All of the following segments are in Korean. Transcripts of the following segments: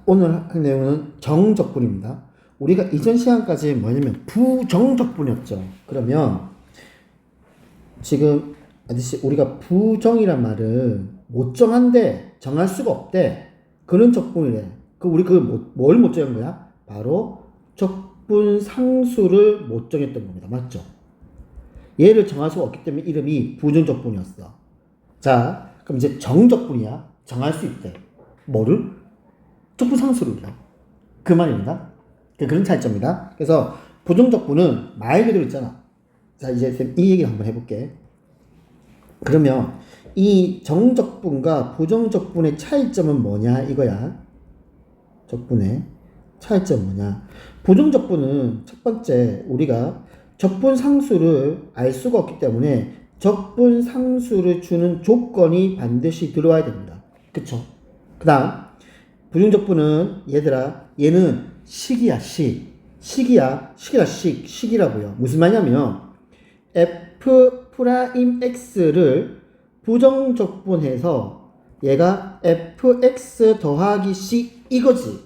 오늘 할 내용은 정적분입니다. 우리가 이전 시간까지 뭐냐면 부정적분이었죠. 그러면 지금 아저씨 우리가 부정이란 말은 못 정한데 정할 수가 없대. 그런 적분이래. 우리 뭘 못 정한 거야? 바로 적분 상수를 못 정했던 겁니다. 맞죠? 얘를 정할 수가 없기 때문에 이름이 부정적분이었어. 자, 그럼 이제 정적분이야. 정할 수 있대. 뭐를? 적분 상수를요. 그 말입니다. 그런 차이점입니다. 그래서 부정적분은 말 그대로 있잖아. 자, 이제 이 얘기를 한번 해볼게. 그러면 이 정적분과 부정적분의 차이점은 뭐냐 이거야. 적분의 차이점 뭐냐. 부정적분은 첫 번째 우리가 적분 상수를 알 수가 없기 때문에 적분 상수를 주는 조건이 반드시 들어와야 됩니다. 그쵸? 그 다음 부정적분은 얘들아 얘는 식이야. 식이라고요. 무슨 말이냐면 f 프라임 x를 부정적분해서 얘가 fx 더하기 c 이거지.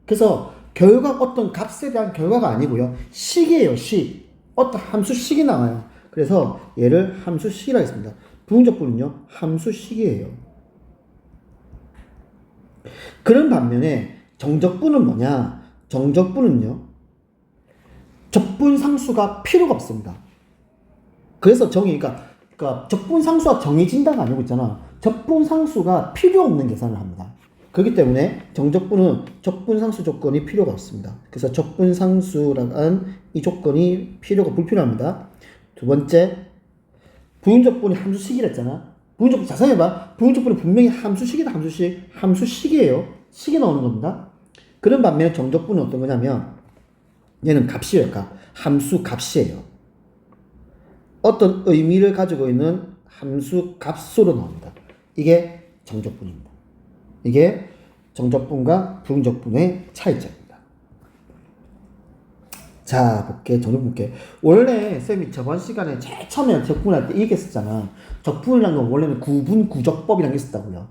그래서 결과 어떤 값에 대한 결과가 아니고요. 식이에요. 어떤 함수식이 나와요. 그래서 얘를 함수식이라 했습니다. 부정적분은요. 함수식이에요. 그런 반면에 정적분은 뭐냐? 정적분은요. 적분 상수가 필요가 없습니다. 그래서 그러니까 적분 상수가 정해진다가 아니고 있잖아. 적분 상수가 필요 없는 계산을 합니다. 그렇기 때문에 정적분은 적분 상수 조건이 필요가 없습니다. 그래서 적분 상수라는 이 조건이 불필요합니다. 두 번째, 부정적분이 함수식이라 했잖아. 부정적분 자세히 해봐. 부정적분은 분명히 함수식이다. 함수식이에요. 식이 나오는 겁니다. 그런 반면에 정적분은 어떤 거냐면 얘는 값이에요. 함수 값이에요. 어떤 의미를 가지고 있는 함수 값으로 나옵니다. 이게 정적분입니다. 이게 정적분과 부정적분의 차이점입니다. 자, 정적분. 원래 쌤이 저번 시간에 제일 처음에 적분할 때 이렇게 썼잖아. 적분이라는 건 원래는 구분구적법이라는 게 있었다고요.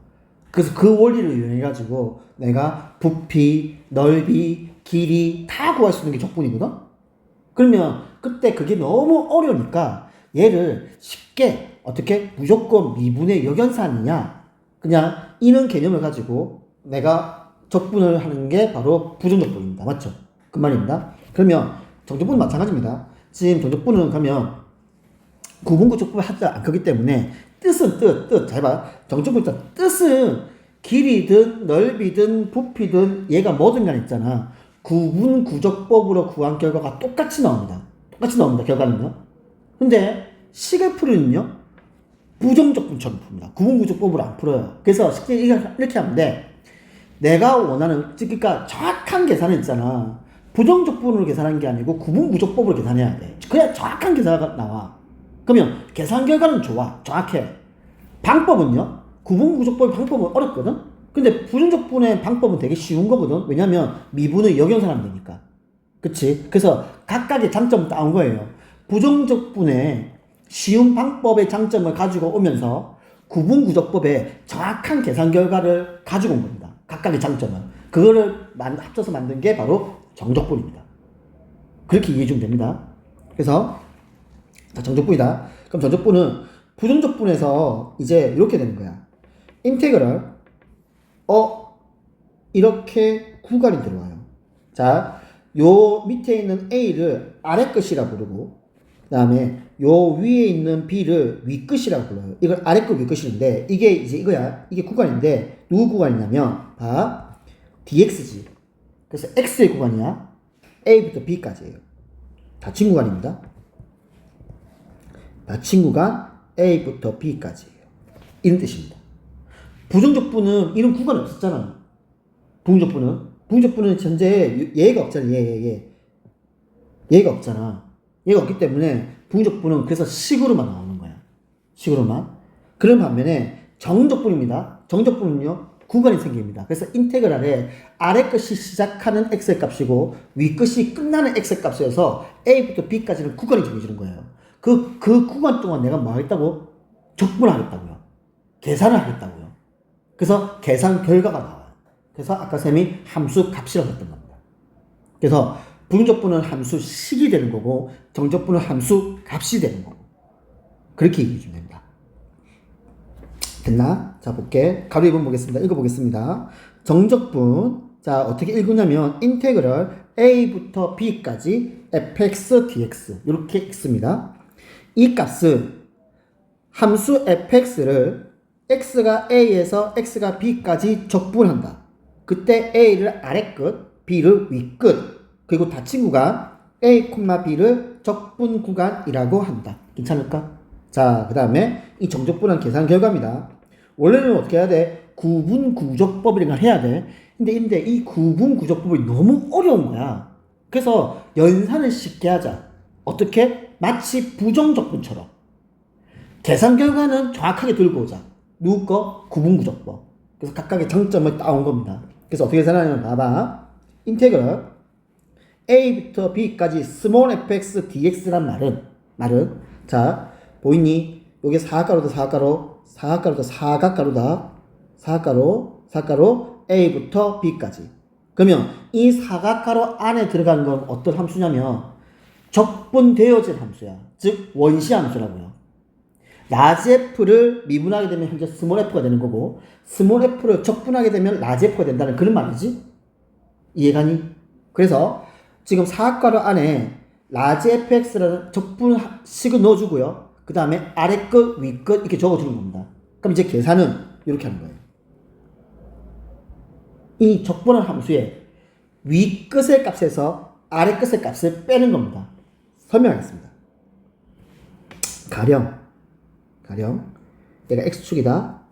그래서 그 원리를 이용해가지고 내가 부피, 넓이, 길이 다 구할 수 있는 게 적분이거든? 그러면 그때 그게 너무 어려우니까 얘를 쉽게 어떻게 무조건 미분의 역연산이냐 그냥 이런 개념을 가지고 내가 적분을 하는 게 바로 부정적분입니다. 맞죠? 그 말입니다. 그러면 정적분은 마찬가지입니다. 지금 정적분은 가면 구분구적법을 하지 않기 때문에 뜻은 잘 봐. 정적분 있잖아. 뜻은 길이든 넓이든 부피든 얘가 뭐든 간에 있잖아. 구분구적법으로 구한 결과가 똑같이 나옵니다. 결과는요. 근데 식을 풀이는요. 부정적분처럼 풉니다. 구분구적법으로 안 풀어요. 그래서 쉽게 이렇게 하면 돼. 내가 원하는 그러니까 정확한 계산은 있잖아. 부정적분으로 계산하는 게 아니고 구분구적법으로 계산해야 돼. 그래야 정확한 계산이 나와. 그러면 계산 결과는 좋아. 정확해. 방법은요. 구분구적법의 방법은 어렵거든. 근데 부정적분의 방법은 되게 쉬운 거거든. 왜냐면 미분을 역연산하면 되니까. 그치? 그래서 각각의 장점을 따온 거예요. 부정적분의 쉬운 방법의 장점을 가지고 오면서 구분구적법의 정확한 계산 결과를 가지고 온 겁니다. 각각의 장점은. 그거를 합쳐서 만든 게 바로 정적분입니다. 그렇게 이해해 주면 됩니다. 그래서 정적분이다. 그럼 정적분은 부정적분에서 이제 이렇게 되는 거야. 인테그럴 이렇게 구간이 들어와요. 자, 요 밑에 있는 A를 아래 끝이라 부르고 그 다음에 요 위에 있는 B를 위 끝이라고 불러요. 이걸 아래 끝 위 끝인데 이게 이제 이거야. 이게 구간인데 누구 구간이냐면 DX지. 그래서 X의 구간이야. A부터 B까지예요. 닫힌 구간입니다. 닫힌 구간 A부터 B까지예요. 이런 뜻입니다. 부정적분은 이런 구간이 없었잖아. 부정적분은 현재 얘가 없잖아. 얘가 없잖아. 얘가 없기 때문에 부정적분은 그래서 식으로만 나오는 거야. 식으로만. 그런 반면에 정적분입니다. 정적분은요. 구간이 생깁니다. 그래서 인테그랄에 아래 끝이 시작하는 x의 값이고 위 끝이 끝나는 x의 값이어서 a부터 b까지는 구간이 정해지는 거예요. 그 구간 동안 내가 뭐 하겠다고? 적분을 하겠다고요. 계산을 하겠다고요. 그래서 계산 결과가 나와요. 그래서 아까 쌤이 함수 값이라고 했던 겁니다. 그래서 부정적분은 함수 식이 되는 거고 정적분은 함수 값이 되는 거고 그렇게 얘기해 주면 됩니다. 됐나? 자 볼게. 가로 2번 보겠습니다. 읽어보겠습니다. 정적분 자 어떻게 읽으냐면 인테그럴 a부터 b까지 fx dx 이렇게 읽습니다. 이 값은 함수 fx를 x가 a에서 x가 b까지 적분한다. 그때 a를 아래 끝, b를 위 끝, 그리고 닫힌 구간 a, b를 적분 구간이라고 한다. 괜찮을까? 자, 그 다음에 이 정적분한 계산 결과입니다. 원래는 어떻게 해야 돼? 구분구적법이라는 걸 해야 돼. 근데 이 구분구적법이 너무 어려운 거야. 그래서 연산을 쉽게 하자. 어떻게? 마치 부정적분처럼. 계산 결과는 정확하게 들고 오자. 누구 거? 구분구적법. 그래서 각각의 장점을 따온 겁니다. 그래서 어떻게 계산하냐면 봐봐. 인테그럴 a부터 b까지 스몰 fx dx란 말은 자 보이니? 요게 사각가로다 사각가로다 사각가로 a부터 b까지. 그러면 이 사각가로 안에 들어간 건 어떤 함수냐면 적분되어진 함수야. 즉 원시 함수라고요. 라지 f를 미분하게 되면 현재 스몰 f가 되는 거고 스몰 f를 적분하게 되면 라지 f가 된다는 그런 말이지. 이해가니? 그래서 지금 사각가로 안에 라지 fx라는 적분식을 넣어주고요. 그 다음에 아래 끝, 위 끝 이렇게 적어주는 겁니다. 그럼 이제 계산은 이렇게 하는 거예요. 이 적분한 함수의 위 끝의 값에서 아래 끝의 값을 빼는 겁니다. 설명하겠습니다. 가령 얘가 x축이다.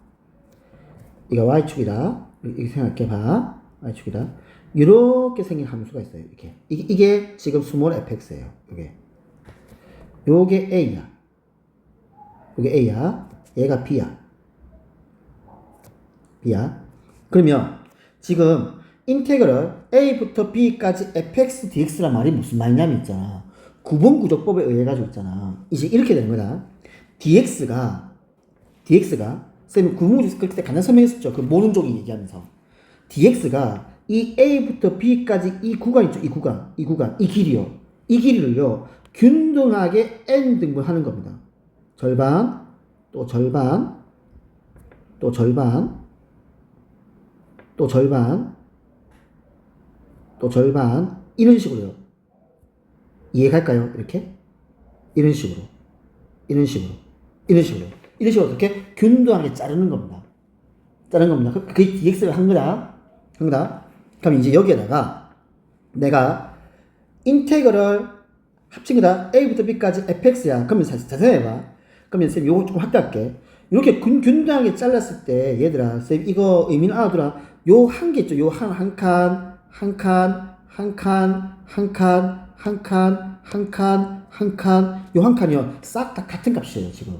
이거 y축이다. 이렇게 생각해 봐. y축이다. 이렇게 생긴 함수가 있어요. 이렇게. 이게 지금 스몰 fx예요. 요게 a야. 요게 a야. 얘가 b야. 그러면 지금 인테그럴 a부터 b까지 fx dx란 말이 무슨 말이냐면 있잖아. 구분구적법에 의해 가지고 있잖아. 이제 이렇게 되는 거다. dx가 쌤이 구분구적 그럴 때 간단히 설명했었죠. 그 모르는 쪽이 얘기하면서 dx가 이 a부터 b까지 이 구간 있죠. 이 길이요. 이 길이를요 균등하게 n 등분하는 겁니다. 절반, 또 절반, 또 절반, 또 절반, 또 절반 이런 식으로요. 이해갈까요? 이렇게 이런 식으로 어떻게 균등하게 자르는 겁니다. 그게 dx를 한 거다. 그럼 이제 여기에다가 내가 인테그럴 합친 거다. a부터 b까지 fx야. 그러면 자세히 해봐. 그러면 쌤 요거 조금 확대할게. 이렇게 균등하게 잘랐을 때 얘들아 쌤 이거 의미는 알아두라. 요 한 개 있죠. 요 한 칸 요 한 칸이요. 싹 다 같은 값이에요 지금.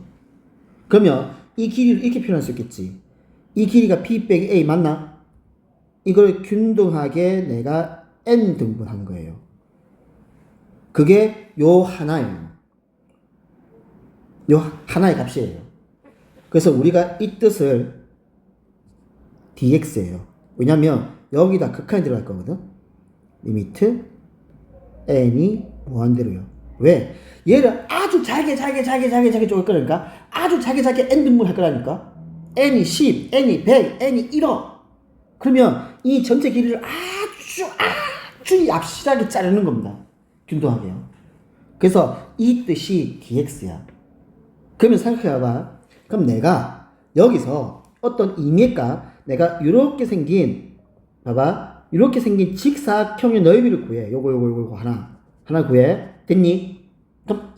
그러면 이 길이를 이렇게 표현할 수 있겠지. 이 길이가 b 빼기 a 맞나? 이걸 균등하게 내가 n 등분한 거예요. 그게 요 하나예요. 요 하나의 값이에요. 그래서 우리가 이 뜻을 dx예요. 왜냐면 여기다 극한이 들어갈 거거든. 리미트 n이 무한대로요. 왜? 얘를 아주 잘게 쪼갤 거니까 아주 잘게 n 등분할 거라니까. n이 10, n이 100, n이 1억. 그러면 이 전체 길이를 아주 얍실하게 자르는 겁니다. 균등하게요. 그래서 이 뜻이 dx야. 그러면 생각해봐. 그럼 내가 여기서 어떤 임의가 내가 이렇게 생긴 봐봐. 이렇게 생긴 직사각형의 넓이를 구해. 요거 하나 구해. 됐니? 그럼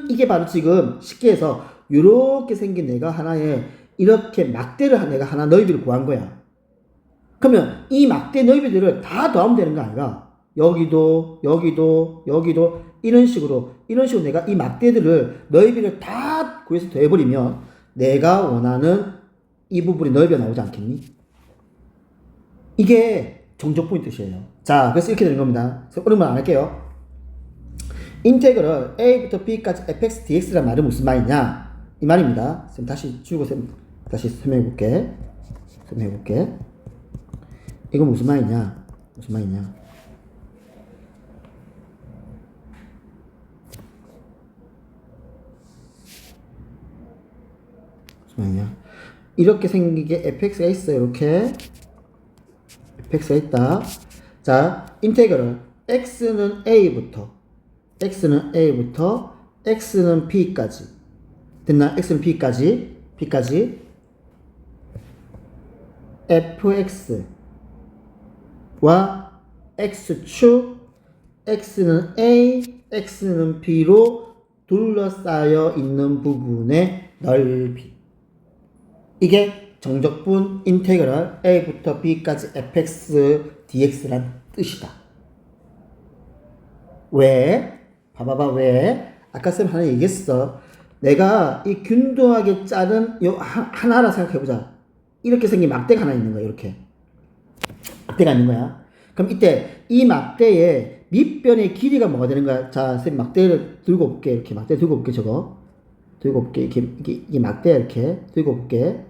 이게 바로 지금 쉽게 해서 이렇게 생긴 내가 하나의 이렇게 막대를 내가 하나 넓이를 구한 거야. 그러면 이 막대 넓이들을 다 더하면 되는 거 아니야? 여기도 이런 식으로 내가 이 막대들을 넓이를 다 구해서 더해버리면 내가 원하는 이 부분의 넓이가 나오지 않겠니? 이게 정적분의 뜻이에요. 자, 그래서 이렇게 되는 겁니다. 어려운 말 안 할게요. 인테그럴 a부터 b까지 fx dx란 말은 무슨 말이냐? 이 말입니다. 다시 설명해 볼게. 이거 무슨 말이냐? 무슨 말이냐? 무슨 말이냐? 이렇게 생기게 fx가 있어요. 이렇게 fx가 있다. 자, 인테그럴 x는 a부터 x는 b까지 됐나? x는 b까지 fx와 x축 x는 a x는 b로 둘러싸여 있는 부분의 넓이, 이게 정적분 인테그럴 a부터 b까지 fx dx란 뜻이다. 왜? 봐봐봐. 왜? 아까 쌤 하나 얘기했어. 내가 이 균등하게 자른 요 하나라 생각해보자. 이렇게 생긴 막대가 하나 있는 거야. 이렇게 막대가 있는 거야. 그럼 이때 이 막대의 밑변의 길이가 뭐가 되는 거야? 자, 쌤 막대를 들고 올게. 이렇게 막대 들고 올게. 저거 들고 올게. 이게 막대 이렇게 들고 올게.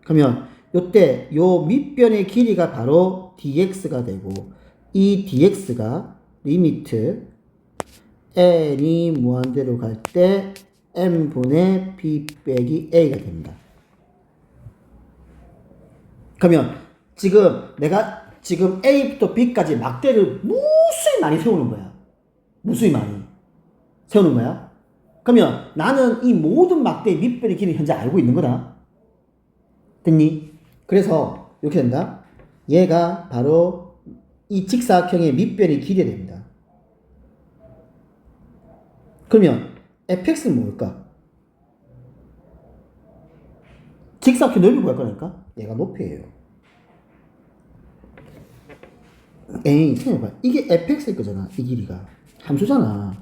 그러면 요때 요 밑변의 길이가 바로 dx가 되고, 이 dx가 리미트 n이 무한대로 갈 때 n분의 b 빼기 a가 됩니다. 그러면 내가 지금 a부터 b까지 막대를 무수히 많이 세우는 거야. 무수히 많이 세우는 거야. 그러면 나는 이 모든 막대의 밑변의 길이를 현재 알고 있는 거다. 됐니? 그래서 이렇게 된다. 얘가 바로 이 직사각형의 밑변의 길이가 됩니다. 그러면 fx는 뭘까? 직사각형 넓이 구할 거니까 얘가 높이에요. 에이, 생각해봐. 이게 fx일 거잖아. 이 길이가 함수잖아.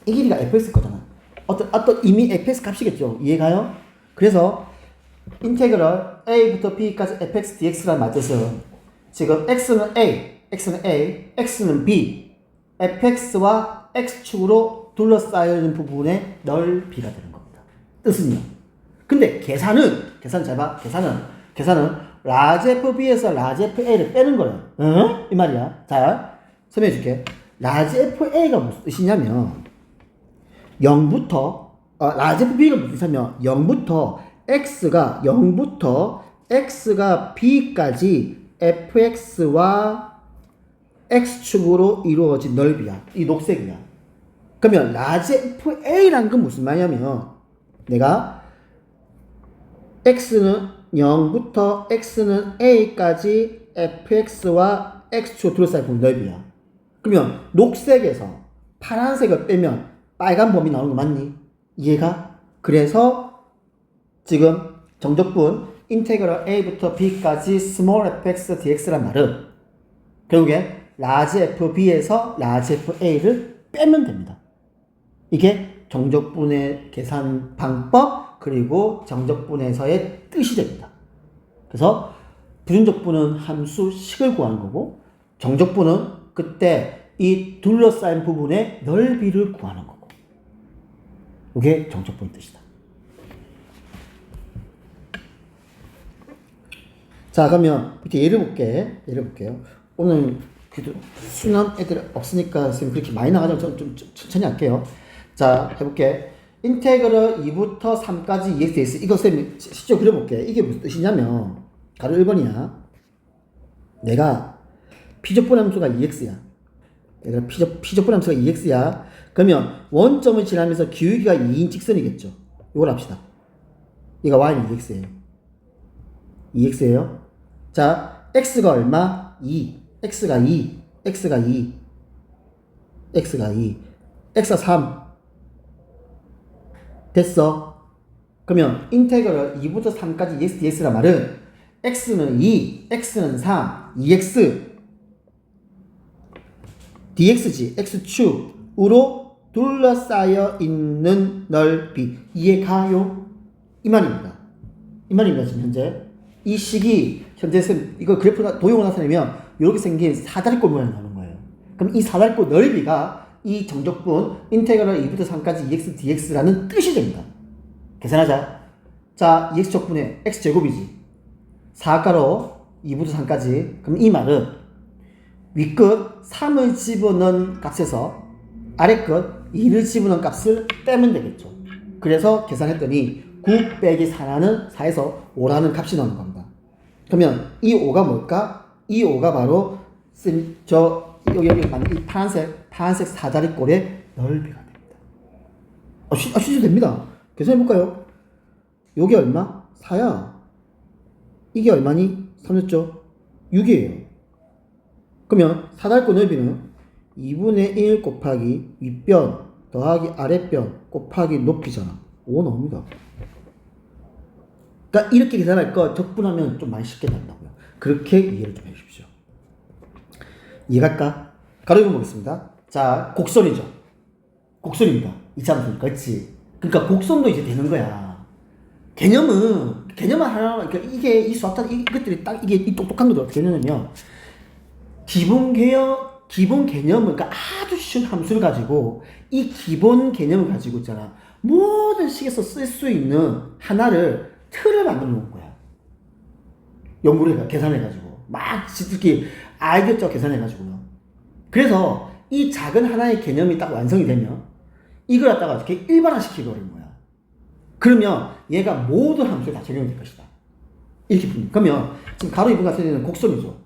이 길이가 fx일 거잖아. 어떤 이미 fx 값이겠죠. 이해가요? 그래서 인테그럴 a부터 b까지 fx dx라는 말뜻은 지금 x는 x는 b, fx와 x축으로 둘러싸여 있는 부분의 넓이가 되는 겁니다. 뜻은요. 근데 계산은 잘 봐. 계산은 라지 fb에서 라지 fa를 빼는 거예요. 응? 이 말이야. 자, 설명해 줄게. 라지 fa가 무슨 뜻이냐면 0부터 라지 fb가 무슨 뜻이냐면 0부터 x가 b까지 fx와 x축으로 이루어진 넓이야. 이 녹색이야. 그러면 라지 fa라는 건 무슨 말이냐면 내가 x는 0부터 x는 a까지 fx와 x축으로 둘러싸인 넓이야. 그러면 녹색에서 파란색을 빼면 빨간 범위 나오는 거 맞니? 이해가? 그래서 지금 정적분 인테그럴 a부터 b까지 small fx dx란 말은 결국에 large fb에서 large fa를 빼면 됩니다. 이게 정적분의 계산 방법 그리고 정적분에서의 뜻이 됩니다. 그래서 부정적분은 함수식을 구하는 거고, 정적분은 그때 이 둘러싸인 부분의 넓이를 구하는 거고, 이게 정적분의 뜻이다. 자, 그러면 이렇게 예를 볼게요. 오늘 순환 애들 없으니까 지금 그렇게 많이 나가죠. 좀 천천히 할게요. 자, 해볼게. 인테그럴 2부터 3까지 EX, 이거 쌤이 실제 그려볼게. 이게 무슨 뜻이냐면, 가로 1번이야. 내가 피접분 함수가 EX야. 피접분 함수가 EX야. 그러면 원점을 지나면서 기울기가 2인 직선이겠죠. 이걸 합시다. 얘가 Y는 EX예요. 자, X가 얼마? 2. X가 2. X가 3. 됐어. 그러면 인테그럴 2부터 3까지 EX, DX란 말은 X는 2, X는 3, EX, DX지. X축으로 둘러싸여 있는 넓이. 이해가요? 이 말입니다. 지금 현재. 이 식이 현재 이거 그래프 도형을 나타내면 이렇게 생긴 사다리꼴 모양이 나오는 거예요. 그럼 이 사다리꼴 넓이가 이 정적분 인테그럴 2부터 3까지 EX, DX라는 뜻이 됩니다. 계산하자. 자, EX 적분의 X제곱이지. 4가로 2부터 3까지. 그럼 이 말은 윗끝 3을 집어넣은 값에서 아래끝 2를 집어넣은 값을 빼면 되겠죠. 그래서 계산했더니 9 빼기 4라는 4에서 5라는 값이 나오는 겁니다. 그러면 이 5가 뭘까? 이 5가 바로 여기 이 파란색 4자리꼴의 넓이가 됩니다. 쉬셔도 됩니다. 계산해볼까요? 요게 얼마? 4야. 이게 얼마니? 3였죠? 6이에요. 그러면 사다리꼴 넓이는 2분의 1 곱하기 윗변 더하기 아랫변 곱하기 높이잖아. 5 나옵니다. 그러니까 이렇게 계산할 거 적분하면 좀 많이 쉽게 나온다고요. 그렇게 이해를 좀 해주십시오. 이해갈까? 가로 보겠습니다. 자, 곡선이죠. 곡선입니다. 이차함수니까, 그렇지? 그러니까 곡선도 이제 되는 거야. 개념은 하나, 그러니까 이게 이 수학자 이것들이 딱 이게 이 똑똑한 것들 어떻게 되냐면 기본 개념은 그러니까 아주 쉬운 함수를 가지고 이 기본 개념을 가지고 있잖아. 모든 식에서 쓸 수 있는 하나를 틀을 만들어 놓은 거야. 연구를 계산해가지고 막 지들끼리 알겠죠 계산해가지고요. 그래서 이 작은 하나의 개념이 딱 완성이 되면 이걸 갖다가 이렇게 일반화시키버리는 거야. 그러면 얘가 모든 함수에 다 적용이 될 것이다. 이렇게 봅니다. 그러면 지금 가로 2분 같은 경우는 곡선이죠.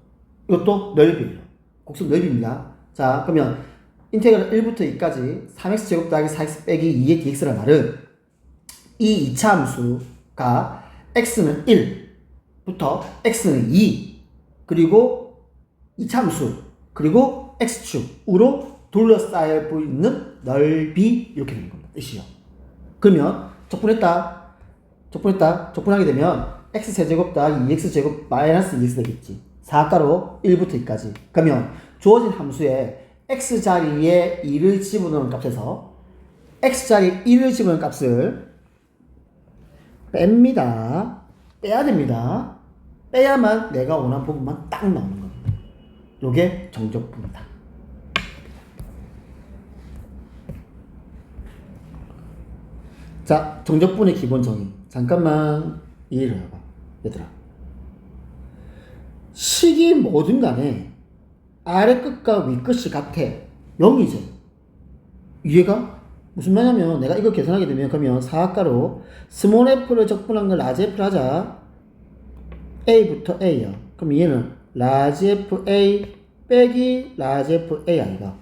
이것도 넓이에요. 곡선 넓이입니다. 자, 그러면 인테그랄 1부터 2까지 3x제곱 더하기 4x 빼기 2의 dx라는 말은 이 2차 함수가 x는 1부터 x는 2 그리고 2차 함수 그리고 x축으로 둘러싸여 있는 넓이 이렇게 되는 겁니다. 뜻이요. 그러면 적분하게 되면 x세제곱 더하기 2x제곱 마이너스 2x 되겠지. 4가로 1부터 2까지. 그러면 주어진 함수에 x자리에 2를 집어넣은 값에서 x자리에 1을 집어넣은 값을 뺍니다. 빼야 됩니다. 빼야만 내가 원하는 부분만 딱 나오는 겁니다. 요게 정적분이다. 자, 정적분의 기본 정의. 잠깐만 이해를 해봐. 얘들아. 식이 뭐든 간에 아래끝과 윗끝이 같아. 0이지. 이해가? 무슨 말이냐면 내가 이걸 계산하게 되면 그러면 사각가로 스몰 f를 적분한 걸 라지 f를 하자. a부터 a야. 그럼 얘는 라지 f a 빼기 라지 f a 아이가.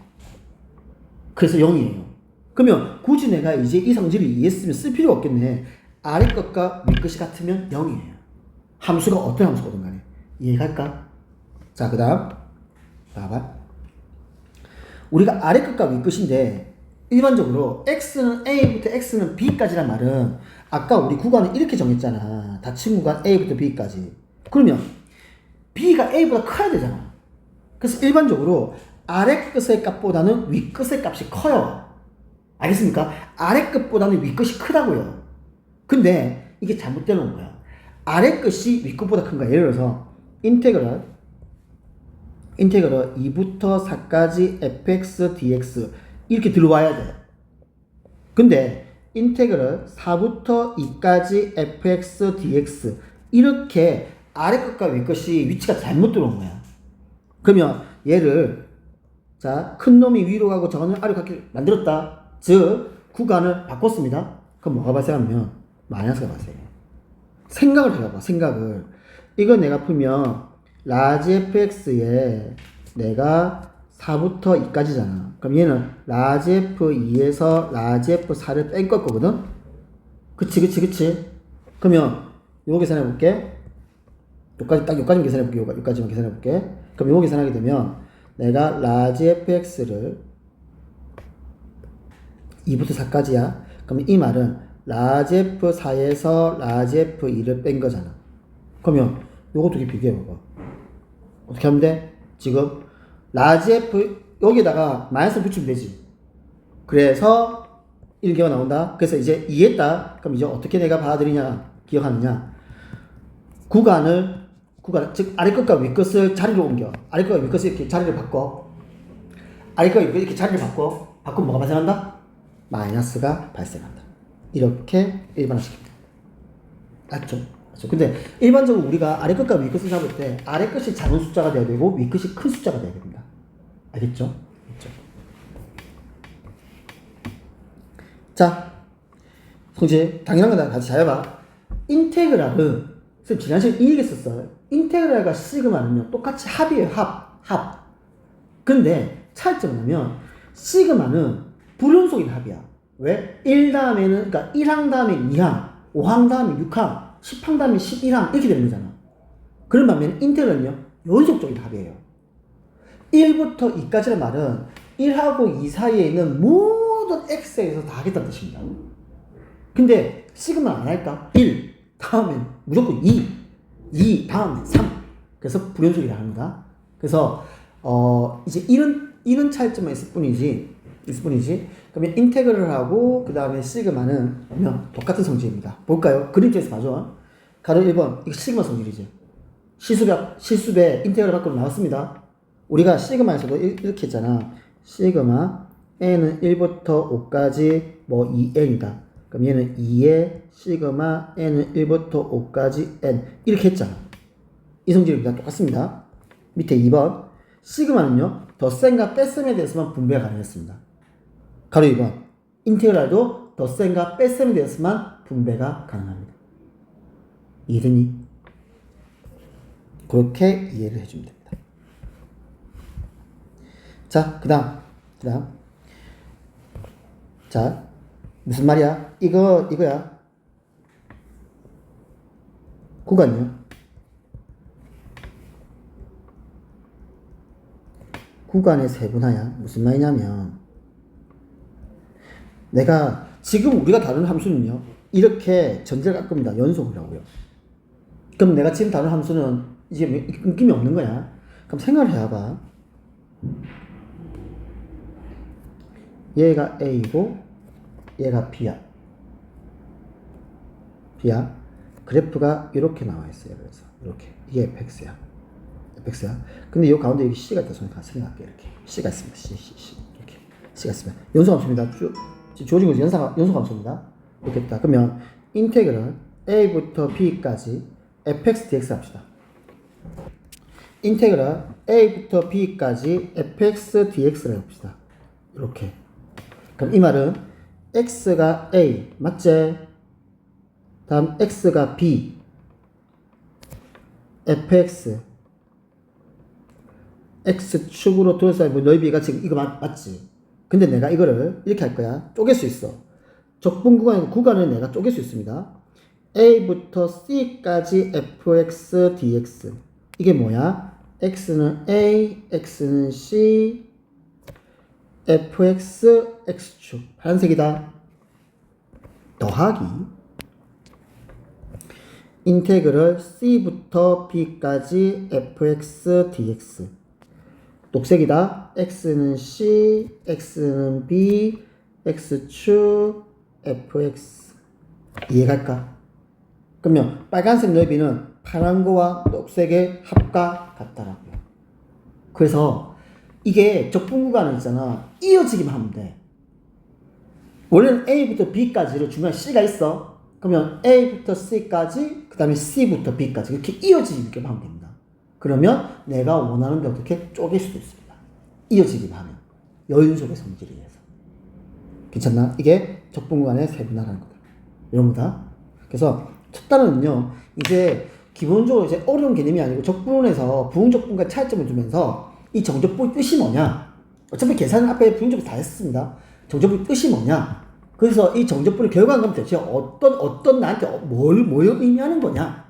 그래서 0이에요. 그러면 굳이 내가 이제 이 성질을 이해했으면 쓸 필요가 없겠네. 아래 끝과 윗 끝이 같으면 0이에요. 함수가 어떤 함수거든 간에. 이해갈까? 자, 그 다음 봐봐. 우리가 아래 끝과 윗 끝인데 일반적으로 x는 a부터 x는 b까지란 말은 아까 우리 구간을 이렇게 정했잖아. 닫힌 구간 a부터 b까지. 그러면 b가 a보다 커야 되잖아. 그래서 일반적으로 아래 끝의 값보다는 윗 끝의 값이 커요. 알겠습니까? 아래 끝보다는 윗 끝이 크다고요. 근데 이게 잘못되어 놓은 거야. 아래 끝이 윗 끝보다 큰 거야. 예를 들어서 인테그럴 2부터 4까지 fx dx 이렇게 들어와야 돼. 근데 인테그럴 4부터 2까지 fx dx 이렇게 아래 끝과 윗 끝이 위치가 잘못 들어온 거야. 그러면 얘를 자, 큰 놈이 위로 가고 작은 놈이 아래로 가게 만들었다. 즉 구간을 바꿨습니다. 그럼 뭐가 발생하면 마이너스가 발생해. 생각을 해봐봐. 생각을. 이거 내가 풀면 라지 fx에 내가 4부터 2까지잖아. 그럼 얘는 라지 f2에서 라지 f4를 뺀 거거든. 그치. 그러면 요거 계산해볼게. 여기까지만 계산해볼게. 여기까지만 계산해볼게. 그럼 요거 계산하게 되면 내가 라지 fx를 2부터 4까지야. 그럼 이 말은 라지 f4에서 라지 f2를 뺀 거잖아. 그러면 요거 두 개 비교해봐봐. 어떻게 하면 돼? 지금 라지 f 여기다가 마이너스 붙이면 되지. 그래서 1개가 나온다. 그래서 이제 이해했다. 그럼 이제 어떻게 내가 받아들이냐 기억하느냐. 구간을 즉 아래 끝과 윗 끝을 자리로 옮겨. 아래 끝과 윗 끝을 이렇게 자리를 바꿔. 아래 끝과 윗 끝을 이렇게 자리를 바꾸면 뭐가 발생한다? 마이너스가 발생한다. 이렇게 일반화시킵니다. 맞죠? 그렇죠. 근데 일반적으로 우리가 아래 끝과 위 끝을 잡을 때 아래 끝이 작은 숫자가 돼야 되고 위 끝이 큰 숫자가 돼야 됩니다. 알겠죠? 그렇죠. 자, 이제 당연한 거다. 같이 잘 해봐. 인테그랄은 지난 시간에 이 얘기했었어요. 인테그랄과 시그마는요 똑같이 합이에요. 합. 근데 차이점은 뭐냐면 시그마는 불연속인 합이야. 왜? 1 다음에는 그러니까 1항 다음에 2항, 5항 다음에 6항, 10항 다음에 11항 이렇게 되는 거잖아. 그런 반면 인테그랄은요 연속적인 합이에요. 1부터 2까지의 말은 1하고 2 사이에 있는 모든 x에서 다 하겠다는 뜻입니다. 근데 시그마 안 할까? 1 다음엔 무조건 2 다음엔 3. 그래서 불연속이라 합니다. 그래서 이제 이런 차이점만 있을 뿐이지. 그러면 인테그럴하고 그 다음에 시그마는 그러면 똑같은 성질입니다. 볼까요? 그림책에서 봐줘. 가로 1번 이거 시그마 성질이지. 실수배 인테그럴 밖으로 나왔습니다. 우리가 시그마에서도 이렇게 했잖아. 시그마 n은 1부터 5까지 뭐 2n이다. 그럼 얘는 2의 시그마 n은 1부터 5까지 n 이렇게 했잖아. 이 성질입니다. 똑같습니다. 밑에 2번 시그마는요 덧셈과 뺄셈에 대해서만 분배가 가능했습니다. 가로 2번 인테그랄도 덧셈과 뺄셈에 대해서만 분배가 가능합니다. 이해되니? 그렇게 이해를 해주면 됩니다. 자, 그 다음 자 무슨 말이야? 이거야. 구간요. 구간의 세분화야. 무슨 말이냐면 내가 지금 우리가 다루는 함수는요 이렇게 전제를 깔 겁니다. 연속이라고요. 그럼 내가 지금 다루는 함수는 이제 끊김이 없는 거야. 그럼 생각을 해봐. 얘가 A고 얘가 B야. 그래프가 이렇게 나와 있어요. 그래서 이렇게 이게 fx야. 근데 이 가운데 여기 c가 있다 생각할게. 이렇게 c가 있습니다. c 이렇게 c가 있습니다. 연속함수입니다. 주어진 것이 연속함수입니다. 이렇게 있다. 그러면 인테그럴 a부터 b까지 fx dx 합시다. 인테그럴 a부터 b까지 fx dx를 해봅시다. 이렇게. 그럼 이 말은 x가 a 맞지? 다음 x가 b fx x축으로 둘러싸인 넓이가 지금 이거 맞지? 근데 내가 이거를 이렇게 할 거야. 쪼갤 수 있어. 적분 구간을 내가 쪼갤 수 있습니다. a부터 c까지 fx dx 이게 뭐야? x는 a, x는 c, fx x축 파란색이다. 더하기 인테그럴 c부터 b까지 fx dx 녹색이다. x는 c, x는 b, x축 fx 이해갈까? 그러면 빨간색 넓이는 파란 거와 녹색의 합과 같다라고요. 그래서 이게 적분 구간은 있잖아. 이어지기만 하면 돼. 원래는 A부터 B까지를 중간에 C가 있어. 그러면 A부터 C까지 그 다음에 C부터 B까지 이렇게 이어지기만 하면 됩니다. 그러면 내가 원하는 데 어떻게 쪼갤 수도 있습니다. 이어지기만 하면. 연속의 성질에 의해서. 괜찮나? 이게 적분 구간의 세분화라는 거다. 이런 거다. 그래서 첫 단어는요. 이제 기본적으로 이제 어려운 개념이 아니고 적분에서 부응적분과 차이점을 두면서 이 정적분의 뜻이 뭐냐? 어차피 계산은 앞에 부응적분 다 했습니다. 정적분의 뜻이 뭐냐? 그래서 이 정적분의 결과는 대체 어떤 나한테 뭘 의미하는 거냐?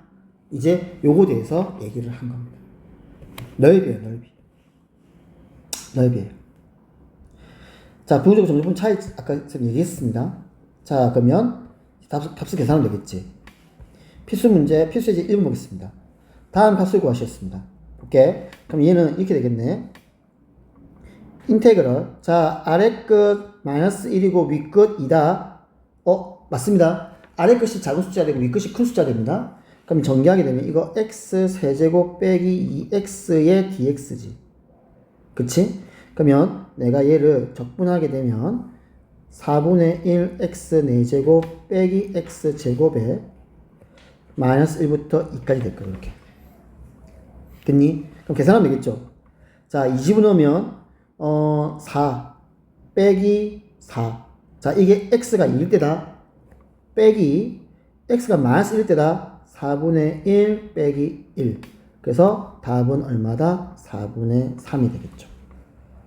이제 요거에 대해서 얘기를 한 겁니다. 넓이에요, 넓이에요. 자, 부응적분 정적분 차이 아까 얘기했습니다. 자, 그러면 답수 계산하면 되겠지. 필수 문제, 필수 예제 1번 보겠습니다. 다음 값을 구하셨습니다. 오케이. 그럼 얘는 이렇게 되겠네. 인테그럴. 자, 아래 끝 마이너스 1이고 위 끝 2다. 맞습니다. 아래 끝이 작은 숫자 되고 위 끝이 큰 숫자 됩니다. 그럼 전개하게 되면 이거 x 세제곱 빼기 2x의 dx지. 그치? 그러면 내가 얘를 적분하게 되면 4분의 1 x 4제곱 빼기 x 제곱에 마이너스 1부터 2까지 될 거야. 이렇게. 됐니? 그럼 계산하면 되겠죠? 자, 2 집어넣으면 4 빼기 4. 자, 이게 x가 2일 때다. 빼기 x가 마이너스 1일 때다. 4분의 1 빼기 1. 그래서 답은 얼마다? 4분의 3이 되겠죠.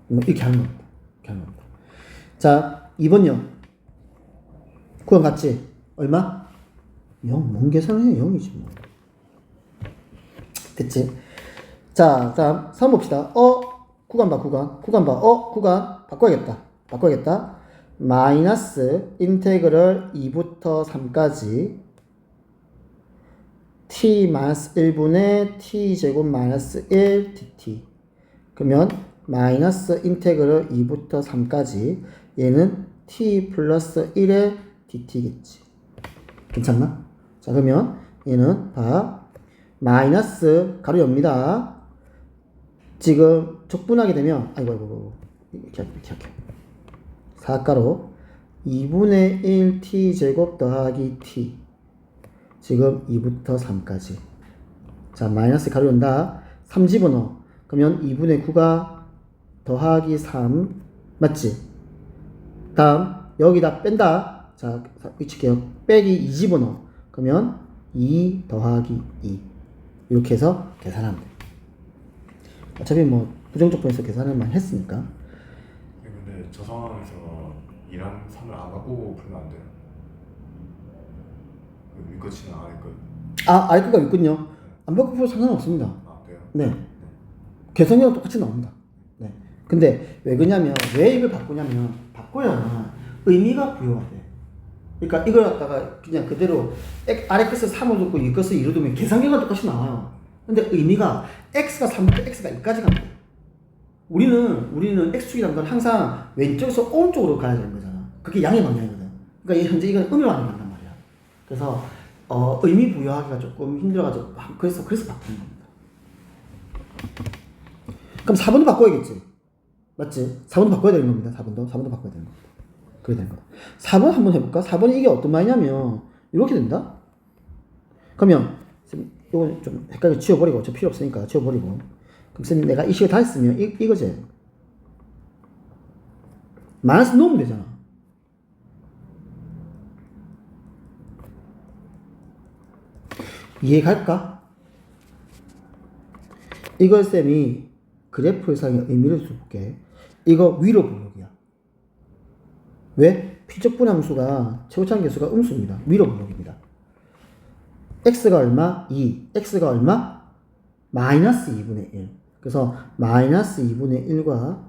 이렇게 하는 겁니다. 이렇게 하는 겁니다. 자, 2번요. 구간 같지? 얼마? 0. 뭔 계산을 해? 0이지 뭐. 됐지? 자, 다음 3 봅시다. 구간 봐, 구간. 구간 봐. 구간 바꿔야겠다. 마이너스 인테그럴 2부터 3까지 t 마이너스 1분의 t 제곱 마이너스 1 dt. 그러면 마이너스 인테그럴 2부터 3까지 얘는 t 플러스 1의 dt겠지. 괜찮나? 자, 그러면 얘는 봐. 마이너스 가로 엽니다. 지금 적분하게 되면 아이고 이렇게 할게. 4가로 2분의 1 t 제곱 더하기 t 지금 2부터 3까지. 자, 마이너스 가로 연다. 3 집어넣어. 그러면 2분의 9가 더하기 3 맞지? 다음 여기다 뺀다. 자, 위치 기억 빼기 2 집어넣어. 그러면 2 더하기 2 이렇게 해서 계산하면 돼. 어차피 뭐 부정적분에서 계산을 많이 했으니까. 근데 저 상황에서 2랑 3을 안 바꾸고 풀면 안 돼요? 윗끝이나 아래끝? 아래끝과 윗끝요? 안 바꾸고 상관없습니다. 아, 돼요? 네. 계산이랑 똑같이 나옵니다. 네. 근데 왜 그러냐면 왜 이걸 바꿔야 의미가 부여가 돼. 그러니까 이걸 갖다가 그냥 그대로 아래 끝을 3으로 두고 위 끝을 2로 두면 계산기가 똑같이 나와요. 근데 의미가 x가 3부터 x가 2까지 간다. 우리는 x축이라는 건 항상 왼쪽에서 오른쪽으로 가야 되는 거잖아. 그게 양의 방향이거든. 그러니까 현재 이건 음의 방향이 간단 말이야. 그래서 의미 부여하기가 조금 힘들어가지고 그래서 바꾸는 겁니다. 그럼 4번도 바꿔야겠지. 맞지? 4번도 바꿔야 되는 겁니다. 4번도 바꿔야 되는 겁니다. 그게 되는 거다. 4번 한번 해볼까? 4번이 이게 어떤 말이냐면 이렇게 된다. 그러면 이건 좀 헷갈려 지워버리고 저 필요 없으니까 지워버리고. 그럼 선생님 내가 이 식을 다 했으면 이거지. 마이너스 넣으면 되잖아. 이해갈까? 이걸 쌤이 그래프상의 의미를 줄게. 이거 위로 블록이야. 왜? 피적분 함수가 최고차원 계수가 음수입니다. 위로 블록입니다. x가 얼마? 2. x가 얼마? 마이너스 2분의 1. 그래서 마이너스 2분의 1과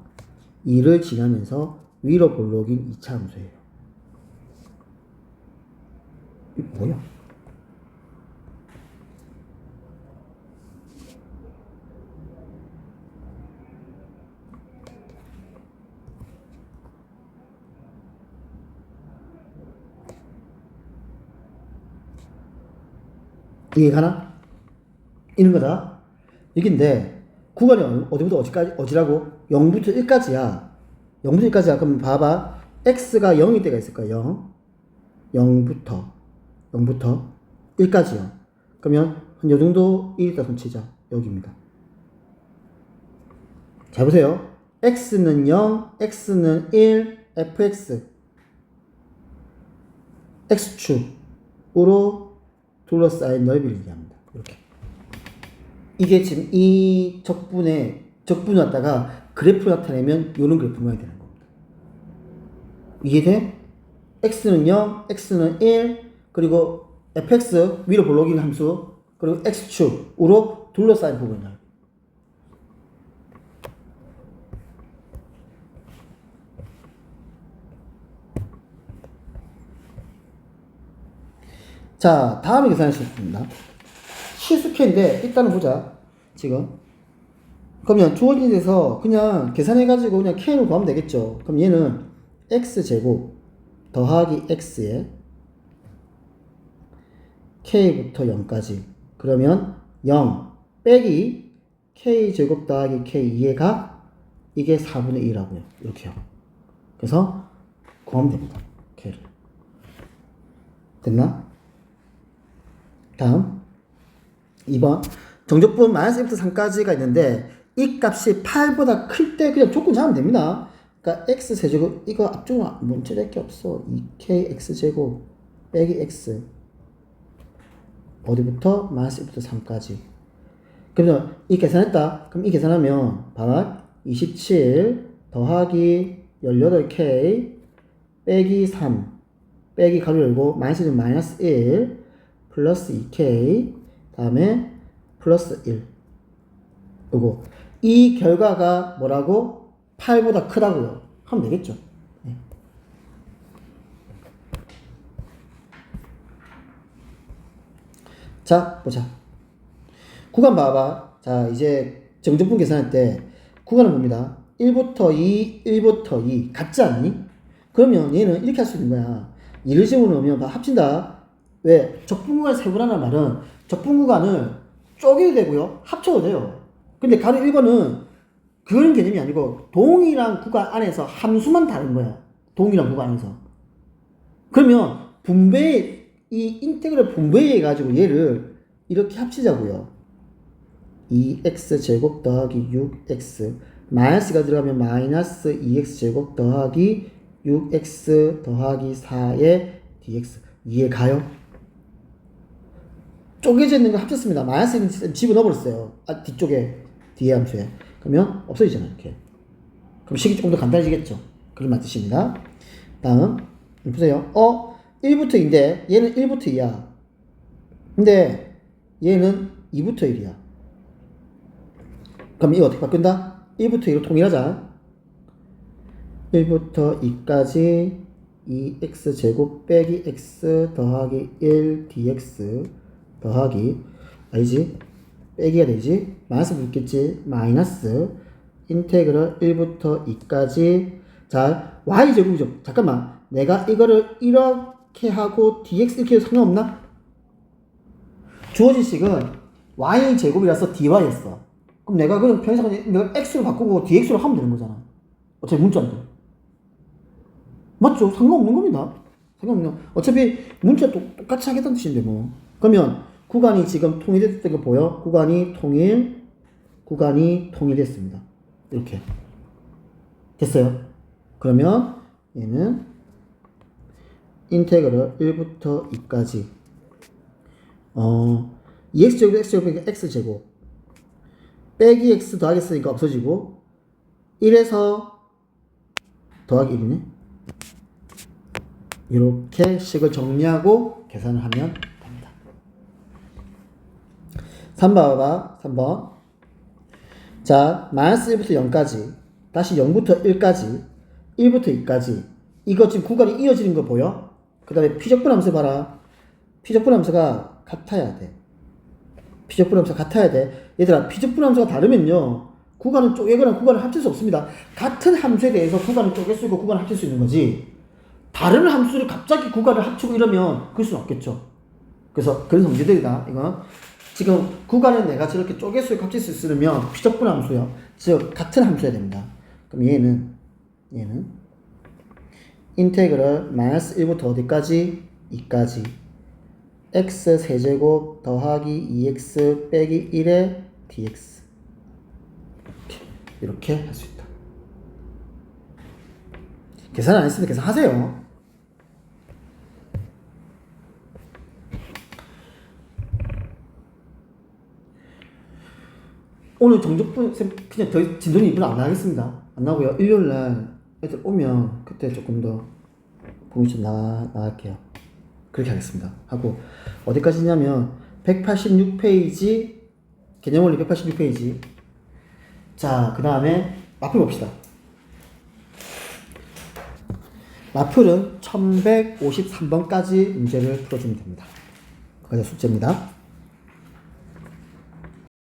2를 지나면서 위로 블록인 2차 함수예요. 이게 뭐야? 이해가나? 이런 거다. 여긴데 구간이 어디부터 어디라고? 0부터 1까지야. 0부터 1까지야. 그럼 봐봐. x가 0일 때가 있을 거야. 0부터 1까지요. 그러면 한 요 정도 1이다 손치자. 여기입니다. 잘 보세요. x는 0, x는 1, fx x축으로 둘러싸인 넓이를 얘기합니다. 이렇게. 이게 지금 이 적분을 갖다가 그래프를 나타내면 이런 그래프 모양이 되는 겁니다. 이해돼? x는 0, x는 1, 그리고 fx 위로 블록인 함수, 그리고 x축으로 둘러싸인 부분이야. 자, 다음에 계산할 수 있습니다. 실수케인데 일단은 보자. 지금 그러면 주어진 데서 그냥 계산해가지고 그냥 k를 구하면 되겠죠. 그럼 얘는 x제곱 더하기 x에 k부터 0까지. 그러면 0 빼기 k제곱 더하기 k 2의 각 이게 4분의 1이라고요. 이렇게요. 그래서 구하면 됩니다. k를. 됐나? 다음 2번 정적분 마이너스 1부터 3까지가 있는데 이 값이 8보다 클 때 그냥 조건 잡으면 됩니다. 그러니까 x세제곱 이거 앞쪽으로 문제될 게 없어. 2kx제곱 빼기 x 어디부터? 마이너스 1부터 3까지. 그러면 이 계산했다. 그럼 이 계산하면 봐봐. 27 더하기 18k 빼기 3 빼기 가로 열고 마이너스 1 플러스 2k 다음에 플러스 1 요거 이 결과가 뭐라고? 8보다 크다고요. 하면 되겠죠. 네. 자 보자. 구간 봐봐. 자 이제 정적분 계산할 때 구간은 뭡니다. 1부터 2 1부터 2 같지 않니? 그러면 얘는 이렇게 할 수 있는 거야. 2를 집어넣으면 합친다. 왜? 적분구간을 세분하는 말은 적분구간을 쪼개도 되고요 합쳐도 돼요. 근데 가로 1번은 그런 개념이 아니고 동일한 구간 안에서 함수만 다른 거야. 동일한 구간 안에서. 그러면 분배 이 인테그럴 분배해 가지고 얘를 이렇게 합치자고요. 2x제곱 더하기 6x 마이너스가 들어가면 마이너스 2x제곱 더하기 6x 더하기 4의 dx 이해 가요? 쪼개져 있는 거 합쳤습니다. 마이너스는 집어넣어버렸어요. 뒤쪽에 뒤에 함수에. 그러면 없어지잖아요. 이렇게. 그럼 식이 조금 더 간단해지겠죠. 그런 말 뜻입니다. 다음 보세요. 1부터 2인데 얘는 1부터 2야. 근데 얘는 2부터 1이야. 그럼 이거 어떻게 바꾼다? 1부터 2로 통일하자. 1부터 2까지 2x제곱 빼기 x 더하기 1 dx 더하기 알지? 빼기가 되지? 마이너스 붙겠지? 마이너스 인테그럴 1부터 2까지 자 y제곱이죠. 잠깐만 내가 이거를 이렇게 하고 dx 이렇게 해도 상관없나? 주어진 식은 y제곱이라서 dy였어. 그럼 내가 그냥 편의상 내가 x로 바꾸고 dx로 하면 되는 거잖아. 어차피 문자인데. 맞죠? 상관없는 겁니다. 상관없는. 어차피 문자 똑같이 하겠다는 뜻인데 뭐. 그러면 구간이 지금 통일됐던 거 보여? 구간이 통일됐습니다. 이렇게. 됐어요? 그러면 얘는 인테그럴 1부터 2까지 2x제곱 x제곱 x제곱 빼기 x 더하기 x니까 없어지고 1에서 더하기 1이네. 이렇게 식을 정리하고 계산을 하면 됩니다. 3번 봐봐. 3번. 자, 마이너스 1부터 0까지 다시 0부터 1까지 1부터 2까지 이거 지금 구간이 이어지는 거 보여? 그 다음에 피적분 함수 봐라. 피적분 함수가 같아야 돼. 피적분 함수가 같아야 돼. 얘들아 피적분 함수가 다르면요 구간을 쪼개거나 구간을 합칠 수 없습니다. 같은 함수에 대해서 구간을 쪼갤 수 있고 구간을 합칠 수 있는 거지 다른 함수를 갑자기 구간을 합치고 이러면 그럴 수는 없겠죠. 그래서 그런 문제들이다. 이거 지금 구간을 내가 저렇게 쪼갤 수 있고 합칠 수 있으면 피적분 함수요. 즉 같은 함수여야 됩니다. 그럼 얘는 인테그럴 마이너스 1부터 어디까지? 2까지 x 세제곱 더하기 2x 빼기 1의 dx 이렇게 할 수 있다. 계산 안 했으면 계산하세요. 오늘 정적분 그냥 더 진도는 이분 안 나가겠습니다. 안 나오고요. 일요일날 애들 오면 그때 조금 더 공유 좀 나갈게요. 그렇게 하겠습니다. 하고 어디까지냐면 186페이지 개념원리 186페이지 자 그 다음에 마플 봅시다. 마플은 1153번까지 문제를 풀어주면 됩니다. 거기가 숙제입니다.